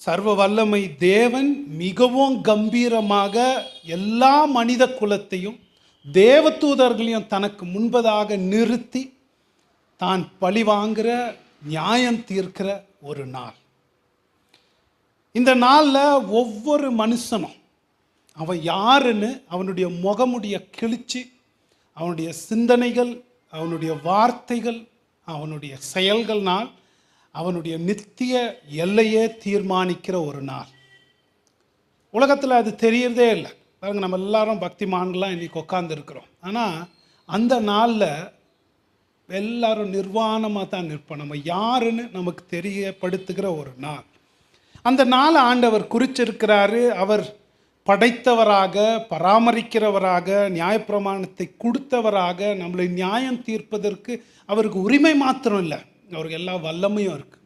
சர்வ வல்லமை தேவன் மிகவும் கம்பீரமாக எல்லா மனித குலத்தையும் தேவதூதர்களையும் தனக்கு முன்பதாக நிறுத்தி தான் பழி வாங்குற நியாயம் தீர்க்கிற ஒரு நாள். இந்த நாளில் ஒவ்வொரு மனுஷனும் அவன் யாருன்னு அவனுடைய முகமுடைய கிழிச்சு, அவனுடைய சிந்தனைகள், அவனுடைய வார்த்தைகள், அவனுடைய செயல்கள்னால் அவனுடைய நித்திய எல்லையே தீர்மானிக்கிற ஒரு நாள். உலகத்தில் அது தெரியறதே இல்லை. பாருங்க, நம்ம எல்லாரும் பக்திமான்களாம் இன்னைக்கு உட்காந்துருக்கிறோம். ஆனால் அந்த நாளில் எல்லாரும் நிர்வாணமாக தான் நிற்போம். நம்ம யாருன்னு நமக்கு தெரியப்படுத்துகிற ஒரு நாள். அந்த நாள் ஆண்டவர் குறிச்சிருக்கிறாரு. அவர் படைத்தவராக, பராமரிக்கிறவராக, நியாயப்பிரமாணத்தை கொடுத்தவராக, நம்மளை நியாயம் தீர்ப்பதற்கு அவருக்கு உரிமை மாத்திரம் இல்லை, அவருக்கு எல்லா வல்லமையும் இருக்குது.